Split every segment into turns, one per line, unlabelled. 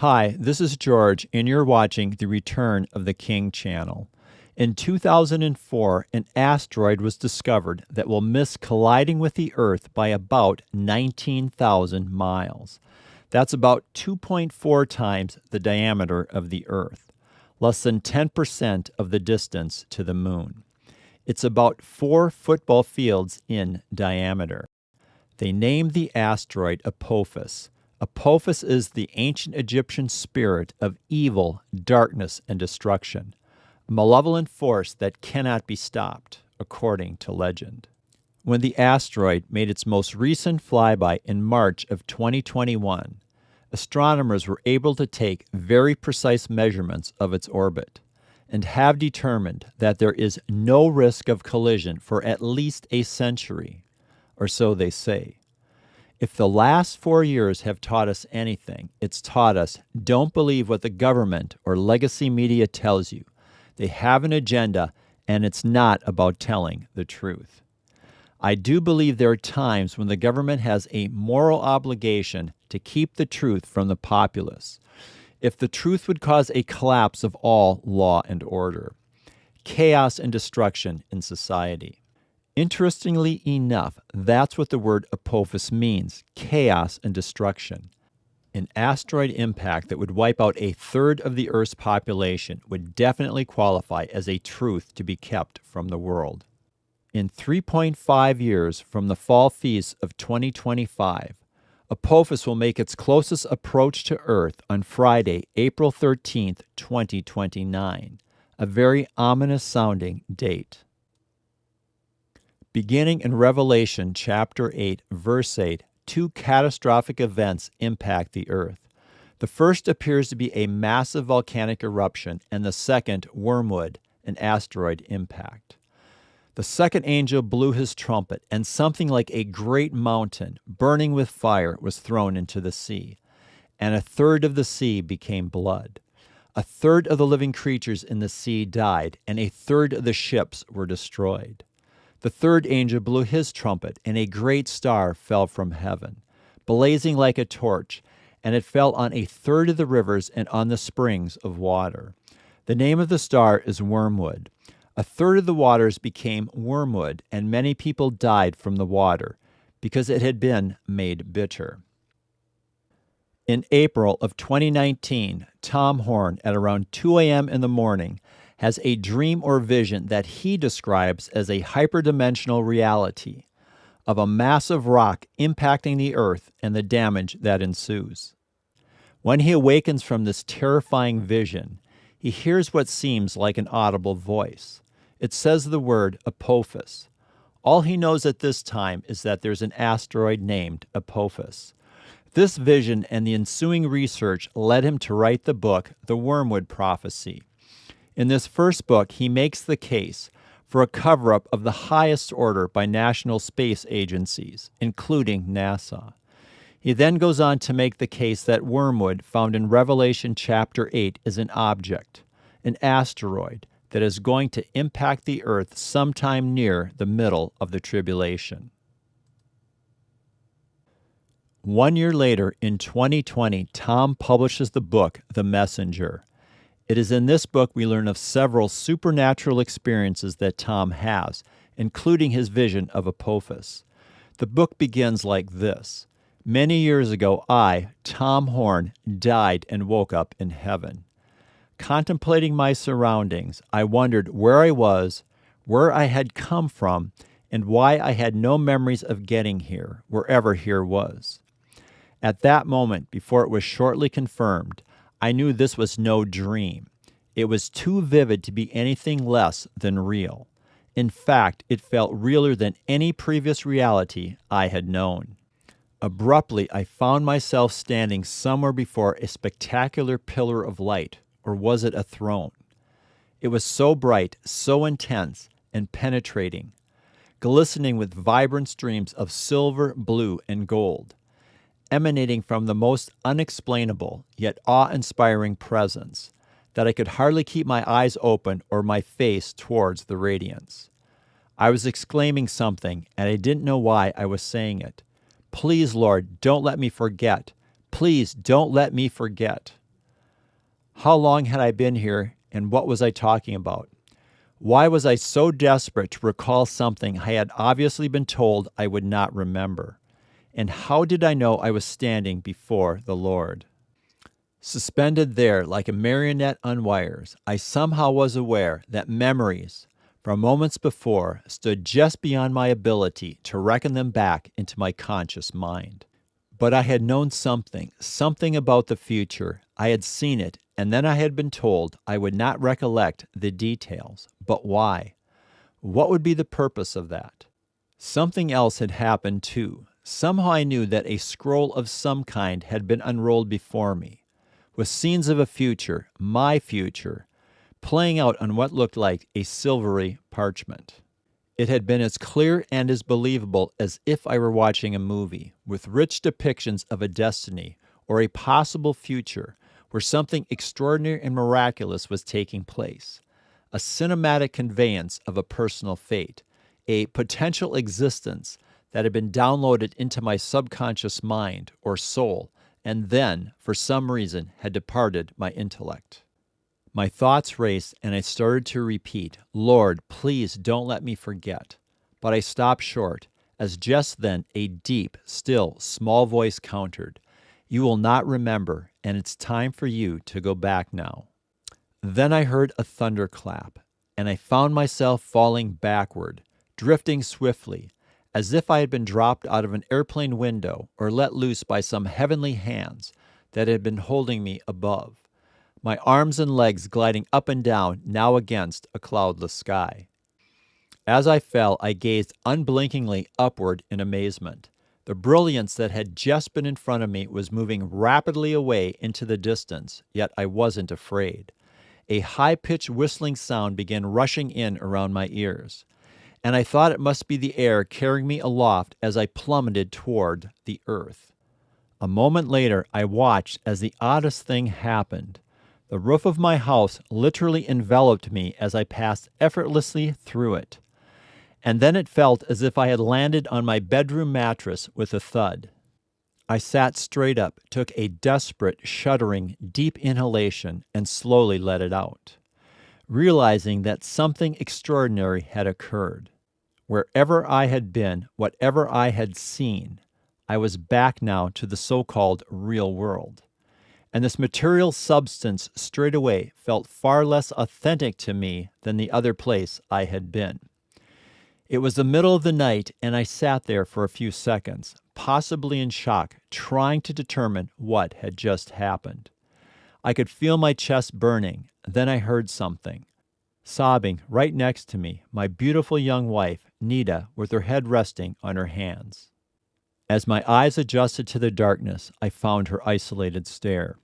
Hi, this is George, and you're watching The Return of the King channel. In 2004, an asteroid was discovered that will miss colliding with the Earth by about 19,000 miles. That's about 2.4 times the diameter of the Earth, less than 10% of the distance to the Moon. It's about 4 football fields in diameter. They named the asteroid Apophis. Apophis is the ancient Egyptian spirit of evil, darkness, and destruction, a malevolent force that cannot be stopped, according to legend. When the asteroid made its most recent flyby in March of 2021, astronomers were able to take very precise measurements of its orbit and have determined that there is no risk of collision for at least a century, or so they say. If the last 4 years have taught us anything, it's taught us don't believe what the government or legacy media tells you. They have an agenda, and it's not about telling the truth. I do believe there are times when the government has a moral obligation to keep the truth from the populace. If the truth would cause a collapse of all law and order, chaos and destruction in society. Interestingly enough, that's what the word Apophis means, chaos and destruction. An asteroid impact that would wipe out a third of the Earth's population would definitely qualify as a truth to be kept from the world. In 3.5 years from the fall feast of 2025, Apophis will make its closest approach to Earth on Friday, April 13th, 2029, a very ominous-sounding date. Beginning in Revelation chapter 8, verse 8, 2 catastrophic events impact the Earth. The first appears to be a massive volcanic eruption, and the second, Wormwood, an asteroid impact. The second angel blew his trumpet, and something like a great mountain, burning with fire, was thrown into the sea, and a third of the sea became blood. A third of the living creatures in the sea died, and a third of the ships were destroyed. The third angel blew his trumpet, and a great star fell from heaven, blazing like a torch, and it fell on a third of the rivers and on the springs of water. The name of the star is Wormwood. A third of the waters became wormwood, and many people died from the water, because it had been made bitter. In April of 2019, Tom Horn, at around 2 a.m. in the morning, has a dream or vision that he describes as a hyperdimensional reality of a massive rock impacting the Earth and the damage that ensues. When he awakens from this terrifying vision, he hears what seems like an audible voice. It says the word Apophis. All he knows at this time is that there's an asteroid named Apophis. This vision and the ensuing research led him to write the book, The Wormwood Prophecy. In this first book, he makes the case for a cover-up of the highest order by national space agencies, including NASA. He then goes on to make the case that Wormwood, found in Revelation chapter 8, is an object, an asteroid, that is going to impact the Earth sometime near the middle of the Tribulation. 1 year later, in 2020, Tom publishes the book, The Messenger. It is in this book we learn of several supernatural experiences that Tom has, including his vision of Apophis. The book begins like this. Many years ago, I, Tom Horn, died and woke up in heaven. Contemplating my surroundings, I wondered where I was, where I had come from, and why I had no memories of getting here, wherever here was. At that moment, before it was shortly confirmed, I knew this was no dream. It was too vivid to be anything less than real. In fact, it felt realer than any previous reality I had known. Abruptly, I found myself standing somewhere before a spectacular pillar of light, or was it a throne? It was so bright, so intense, and penetrating, glistening with vibrant streams of silver, blue, and gold, emanating from the most unexplainable yet awe-inspiring presence, that I could hardly keep my eyes open or my face towards the radiance. I was exclaiming something, and I didn't know why I was saying it. Please, Lord, don't let me forget. Please don't let me forget. How long had I been here, and what was I talking about? Why was I so desperate to recall something I had obviously been told I would not remember? And how did I know I was standing before the Lord? Suspended there like a marionette on wires, I somehow was aware that memories from moments before stood just beyond my ability to reckon them back into my conscious mind. But I had known something about the future. I had seen it, and then I had been told I would not recollect the details. But why? What would be the purpose of that? Something else had happened too. Somehow I knew that a scroll of some kind had been unrolled before me, with scenes of a future, my future, playing out on what looked like a silvery parchment. It had been as clear and as believable as if I were watching a movie, with rich depictions of a destiny or a possible future where something extraordinary and miraculous was taking place, a cinematic conveyance of a personal fate, a potential existence that had been downloaded into my subconscious mind or soul, and then, for some reason, had departed my intellect. My thoughts raced, and I started to repeat, "Lord, please don't let me forget." But I stopped short, as just then a deep, still, small voice countered, "You will not remember, and it's time for you to go back now." Then I heard a thunderclap, and I found myself falling backward, drifting swiftly, as if I had been dropped out of an airplane window or let loose by some heavenly hands that had been holding me above, my arms and legs gliding up and down now against a cloudless sky. As I fell, I gazed unblinkingly upward in amazement. The brilliance that had just been in front of me was moving rapidly away into the distance, yet I wasn't afraid. A high-pitched whistling sound began rushing in around my ears, and I thought it must be the air carrying me aloft as I plummeted toward the earth. A moment later, I watched as the oddest thing happened. The roof of my house literally enveloped me as I passed effortlessly through it. And then it felt as if I had landed on my bedroom mattress with a thud. I sat straight up, took a desperate, shuddering, deep inhalation, and slowly let it out, realizing that something extraordinary had occurred. Wherever I had been, whatever I had seen, I was back now to the so-called real world. And this material substance straightaway felt far less authentic to me than the other place I had been. It was the middle of the night, and I sat there for a few seconds, possibly in shock, trying to determine what had just happened. I could feel my chest burning. Then I heard something. Sobbing right next to me, my beautiful young wife, Nita, with her head resting on her hands. As my eyes adjusted to the darkness, I found her isolated stare.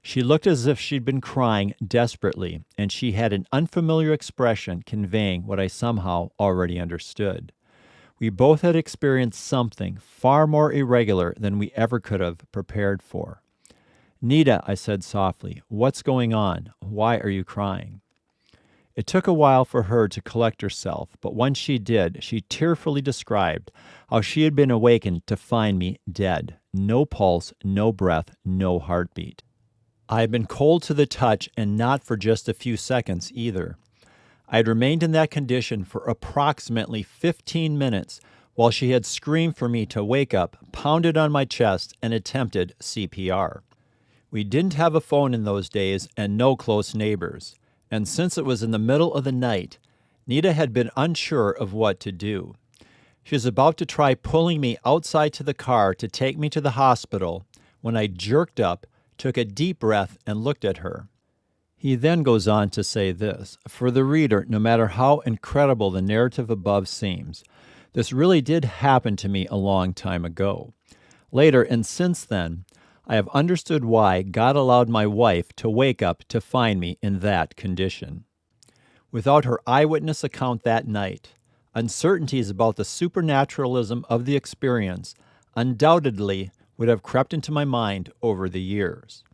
She looked as if she'd been crying desperately, and she had an unfamiliar expression conveying what I somehow already understood. We both had experienced something far more irregular than we ever could have prepared for. "Nita," I said softly, "what's going on? Why are you crying?" It took a while for her to collect herself, but when she did, she tearfully described how she had been awakened to find me dead. No pulse, no breath, no heartbeat. I had been cold to the touch, and not for just a few seconds either. I had remained in that condition for approximately 15 minutes while she had screamed for me to wake up, pounded on my chest, and attempted CPR. We didn't have a phone in those days and no close neighbors, and since it was in the middle of the night, Nita had been unsure of what to do. She was about to try pulling me outside to the car to take me to the hospital when I jerked up, took a deep breath, and looked at her. He then goes on to say this: for the reader, no matter how incredible the narrative above seems, this really did happen to me a long time ago. Later, and since then, I have understood why God allowed my wife to wake up to find me in that condition. Without her eyewitness account that night, uncertainties about the supernaturalism of the experience undoubtedly would have crept into my mind over the years.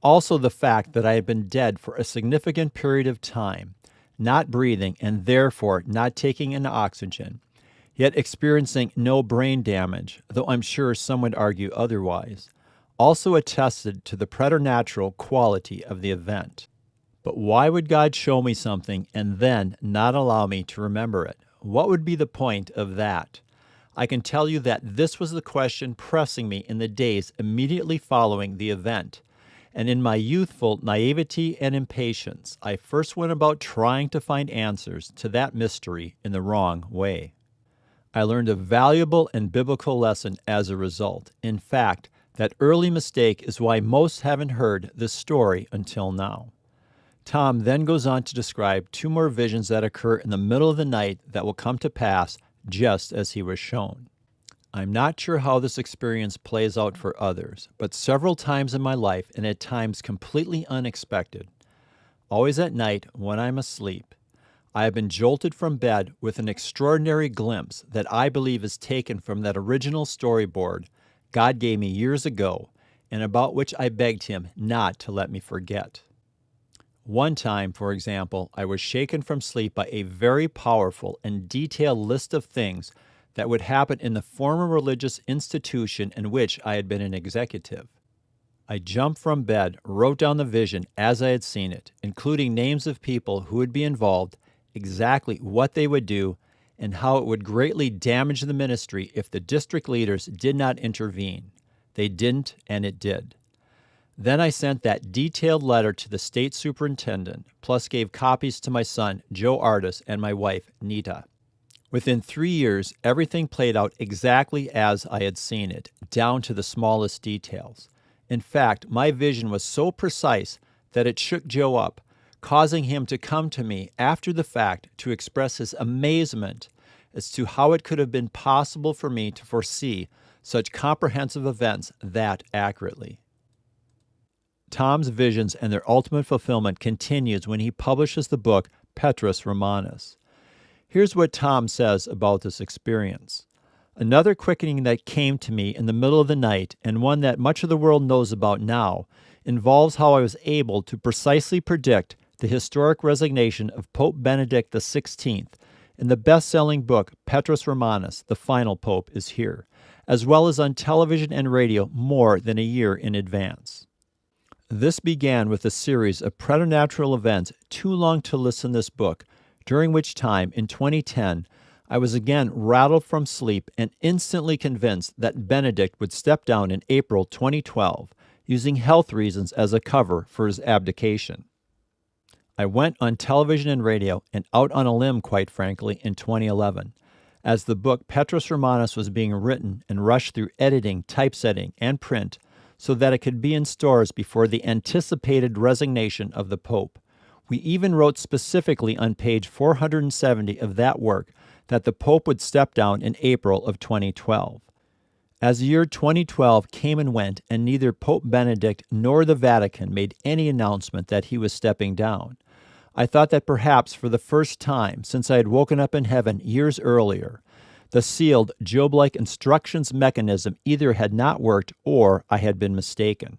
Also, the fact that I had been dead for a significant period of time, not breathing and therefore not taking in oxygen, yet experiencing no brain damage, though I'm sure some would argue otherwise, also attested to the preternatural quality of the event. But why would God show me something and then not allow me to remember it? What would be the point of that? I can tell you that this was the question pressing me in the days immediately following the event. And in my youthful naivety and impatience, I first went about trying to find answers to that mystery in the wrong way. I learned a valuable and biblical lesson as a result. In fact, that early mistake is why most haven't heard this story until now. Tom then goes on to describe two more visions that occur in the middle of the night that will come to pass just as he was shown. I'm not sure how this experience plays out for others, but several times in my life, and at times completely unexpected, always at night when I'm asleep, I have been jolted from bed with an extraordinary glimpse that I believe is taken from that original storyboard God gave me years ago, and about which I begged him not to let me forget. One time, for example, I was shaken from sleep by a very powerful and detailed list of things that would happen in the former religious institution in which I had been an executive. I jumped from bed, wrote down the vision as I had seen it, including names of people who would be involved, exactly what they would do, and how it would greatly damage the ministry if the district leaders did not intervene. They didn't, and it did. Then I sent that detailed letter to the state superintendent, plus gave copies to my son, Joe Artis, and my wife, Nita. Within 3 years, everything played out exactly as I had seen it, down to the smallest details. In fact, my vision was so precise that it shook Joe up, causing him to come to me after the fact to express his amazement as to how it could have been possible for me to foresee such comprehensive events that accurately. Tom's visions and their ultimate fulfillment continues when he publishes the book Petrus Romanus. Here's what Tom says about this experience. Another quickening that came to me in the middle of the night, and one that much of the world knows about now, involves how I was able to precisely predict the historic resignation of Pope Benedict XVI in the best-selling book Petrus Romanus, The Final Pope is Here, as well as on television and radio more than a year in advance. This began with a series of preternatural events too long to list in this book, during which time, in 2010, I was again rattled from sleep and instantly convinced that Benedict would step down in April 2012, using health reasons as a cover for his abdication. I went on television and radio and out on a limb, quite frankly, in 2011, as the book Petrus Romanus was being written and rushed through editing, typesetting, and print so that it could be in stores before the anticipated resignation of the Pope. We even wrote specifically on page 470 of that work that the Pope would step down in April of 2012. As the year 2012 came and went, and neither Pope Benedict nor the Vatican made any announcement that he was stepping down, I thought that perhaps for the first time since I had woken up in heaven years earlier, the sealed Job-like instructions mechanism either had not worked or I had been mistaken.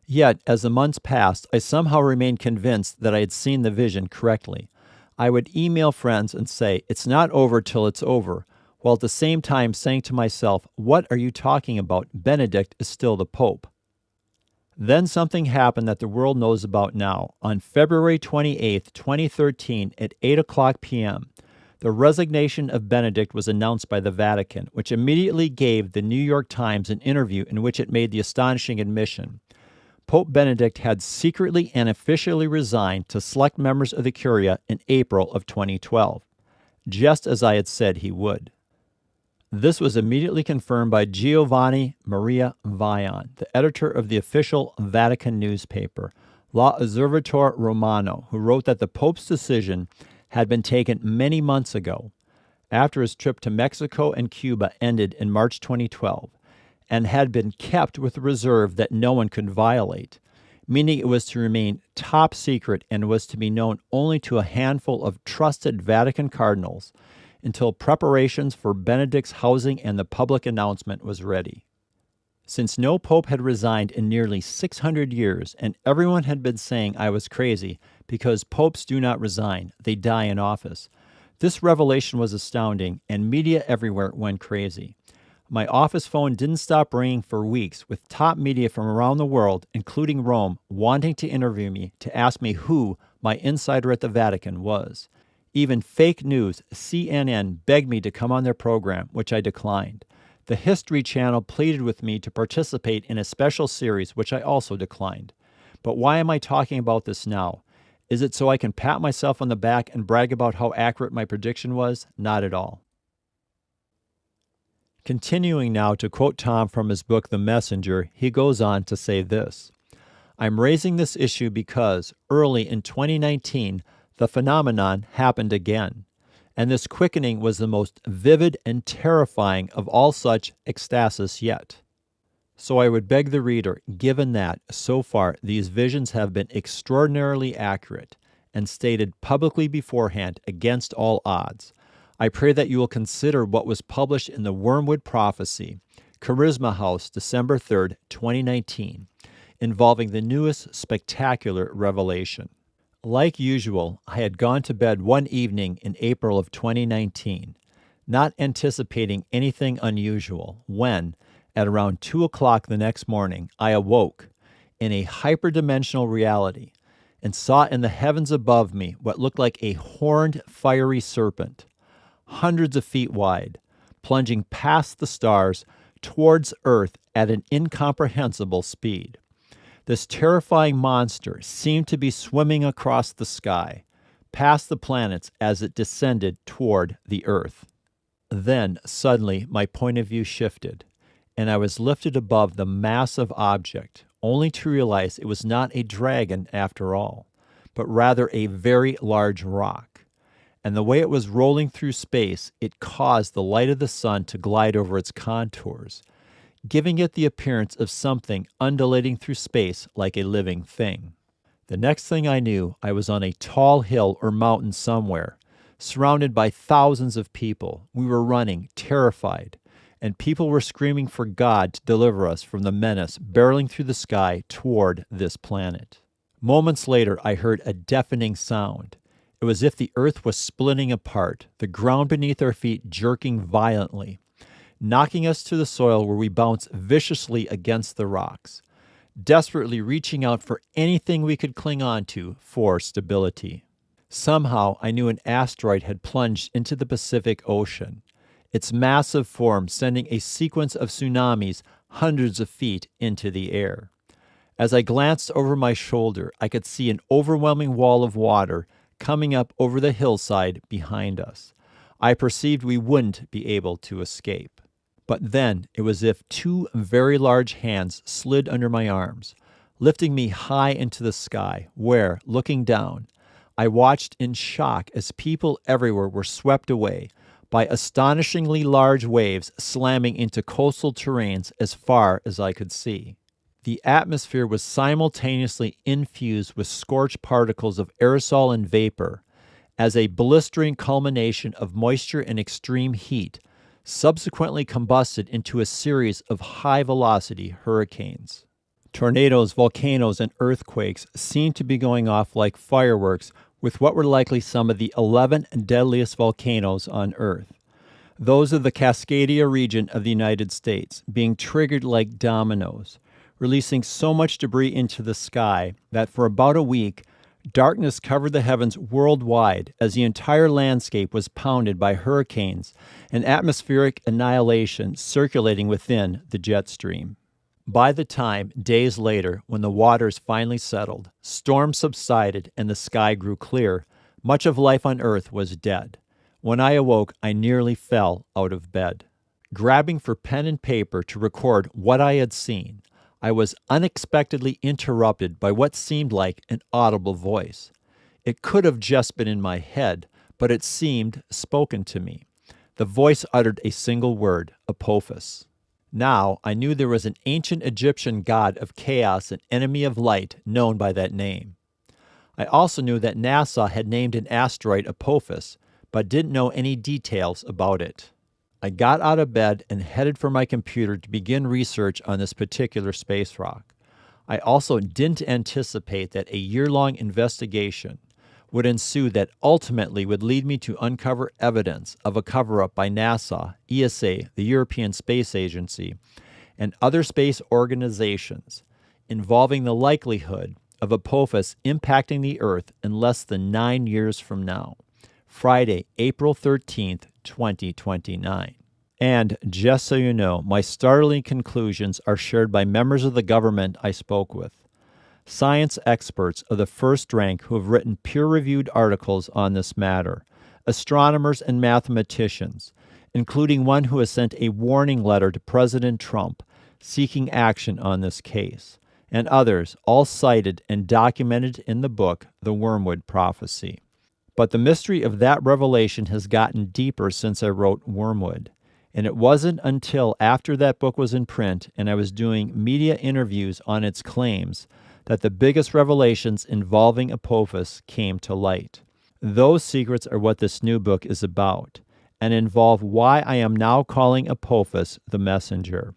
Yet, as the months passed, I somehow remained convinced that I had seen the vision correctly. I would email friends and say, "It's not over till it's over," while at the same time saying to myself, "What are you talking about? Benedict is still the Pope." Then something happened that the world knows about now. On February 28, 2013, at 8 o'clock p.m., the resignation of Benedict was announced by the Vatican, which immediately gave the New York Times an interview in which it made the astonishing admission: Pope Benedict had secretly and officially resigned to select members of the Curia in April of 2012, just as I had said he would. This was immediately confirmed by Giovanni Maria Vian, the editor of the official Vatican newspaper, La Osservatore Romano, who wrote that the Pope's decision had been taken many months ago, after his trip to Mexico and Cuba ended in March 2012, and had been kept with a reserve that no one could violate, meaning it was to remain top secret and was to be known only to a handful of trusted Vatican cardinals until preparations for Benedict's housing and the public announcement was ready. Since no pope had resigned in nearly 600 years, and everyone had been saying I was crazy because popes do not resign, they die in office, this revelation was astounding, and media everywhere went crazy. My office phone didn't stop ringing for weeks, with top media from around the world, including Rome, wanting to interview me to ask me who my insider at the Vatican was. Even fake news, CNN, begged me to come on their program, which I declined. The History Channel pleaded with me to participate in a special series, which I also declined. But why am I talking about this now? Is it so I can pat myself on the back and brag about how accurate my prediction was? Not at all. Continuing now to quote Tom from his book, The Messenger, he goes on to say this: I'm raising this issue because early in 2019, the phenomenon happened again, and this quickening was the most vivid and terrifying of all such ecstasis yet. So I would beg the reader, given that, so far, these visions have been extraordinarily accurate and stated publicly beforehand against all odds, I pray that you will consider what was published in the Wormwood Prophecy, Charisma House, December 3rd, 2019, involving the newest spectacular revelation. Like usual, I had gone to bed one evening in April of 2019, not anticipating anything unusual, when, at around 2 o'clock the next morning, I awoke in a hyperdimensional reality and saw in the heavens above me what looked like a horned fiery serpent, hundreds of feet wide, plunging past the stars towards Earth at an incomprehensible speed. This terrifying monster seemed to be swimming across the sky, past the planets as it descended toward the Earth. Then, suddenly, my point of view shifted, and I was lifted above the massive object, only to realize it was not a dragon after all, but rather a very large rock. And the way it was rolling through space, it caused the light of the sun to glide over its contours, giving it the appearance of something undulating through space like a living thing. The next thing I knew, I was on a tall hill or mountain somewhere, surrounded by thousands of people. We were running, terrified, and people were screaming for God to deliver us from the menace barreling through the sky toward this planet. Moments later, I heard a deafening sound. It was as if the earth was splitting apart, the ground beneath our feet jerking violently, knocking us to the soil where we bounced viciously against the rocks, desperately reaching out for anything we could cling on to for stability. Somehow, I knew an asteroid had plunged into the Pacific Ocean, its massive form sending a sequence of tsunamis hundreds of feet into the air. As I glanced over my shoulder, I could see an overwhelming wall of water coming up over the hillside behind us. I perceived we wouldn't be able to escape. But then it was as if two very large hands slid under my arms, lifting me high into the sky, where, looking down, I watched in shock as people everywhere were swept away by astonishingly large waves slamming into coastal terrains as far as I could see. The atmosphere was simultaneously infused with scorched particles of aerosol and vapor, as a blistering culmination of moisture and extreme heat subsequently combusted into a series of high-velocity hurricanes. Tornadoes, volcanoes, and earthquakes seemed to be going off like fireworks with what were likely some of the 11 deadliest volcanoes on Earth. Those of the Cascadia region of the United States being triggered like dominoes, releasing so much debris into the sky that for about a week, darkness covered the heavens worldwide as the entire landscape was pounded by hurricanes and atmospheric annihilation circulating within the jet stream. By the time, days later, when the waters finally settled, storms subsided, and the sky grew clear, much of life on Earth was dead. When I awoke, I nearly fell out of bed. Grabbing for pen and paper to record what I had seen, I was unexpectedly interrupted by what seemed like an audible voice. It could have just been in my head, but it seemed spoken to me. The voice uttered a single word, Apophis. Now I knew there was an ancient Egyptian god of chaos and enemy of light known by that name. I also knew that NASA had named an asteroid Apophis, but didn't know any details about it. I got out of bed and headed for my computer to begin research on this particular space rock. I also didn't anticipate that a year-long investigation would ensue that ultimately would lead me to uncover evidence of a cover-up by NASA, ESA, the European Space Agency, and other space organizations involving the likelihood of Apophis impacting the Earth in less than 9 years from now, Friday, April 13th, 2029. And just so you know, my startling conclusions are shared by members of the government I spoke with, science experts of the first rank who have written peer-reviewed articles on this matter, astronomers and mathematicians, including one who has sent a warning letter to President Trump seeking action on this case, and others, all cited and documented in the book, The Wormwood Prophecy. But the mystery of that revelation has gotten deeper since I wrote Wormwood. And it wasn't until after that book was in print and I was doing media interviews on its claims that the biggest revelations involving Apophis came to light. Those secrets are what this new book is about, and involve why I am now calling Apophis the messenger.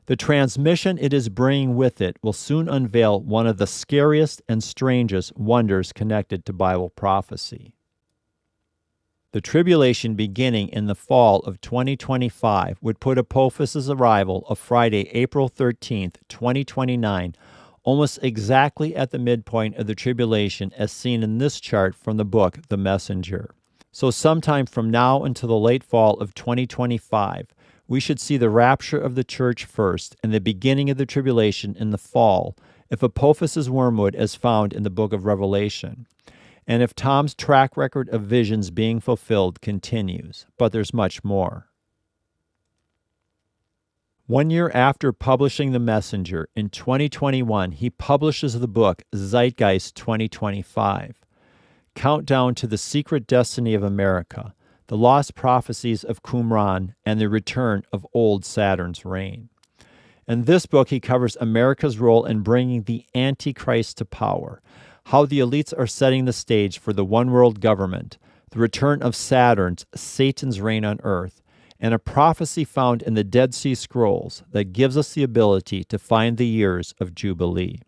The transmission it is bringing with it will soon unveil one of the scariest and strangest wonders connected to Bible prophecy. The tribulation beginning in the fall of 2025 would put Apophis's arrival of Friday, April 13th, 2029, almost exactly at the midpoint of the tribulation as seen in this chart from the book, The Messenger. So sometime from now until the late fall of 2025, we should see the rapture of the church first and the beginning of the tribulation in the fall, if Apophis's wormwood as found in the book of Revelation, and if Tom's track record of visions being fulfilled continues. But there's much more. 1 year after publishing The Messenger, in 2021, he publishes the book Zeitgeist 2025, Countdown to the Secret Destiny of America, the Lost Prophecies of Qumran, and the Return of Old Saturn's Reign. In this book, he covers America's role in bringing the Antichrist to power, how the elites are setting the stage for the one-world government, the return of Saturn's, Satan's reign on earth, and a prophecy found in the Dead Sea Scrolls that gives us the ability to find the years of Jubilee.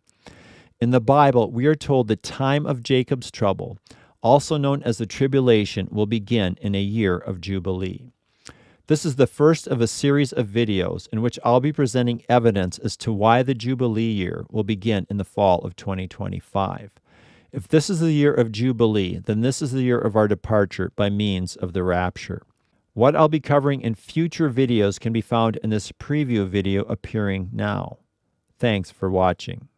In the Bible, we are told the time of Jacob's trouble, also known as the tribulation, will begin in a year of Jubilee. This is the first of a series of videos in which I'll be presenting evidence as to why the Jubilee year will begin in the fall of 2025. If this is the year of Jubilee, then this is the year of our departure by means of the rapture. What I'll be covering in future videos can be found in this preview video appearing now. Thanks for watching.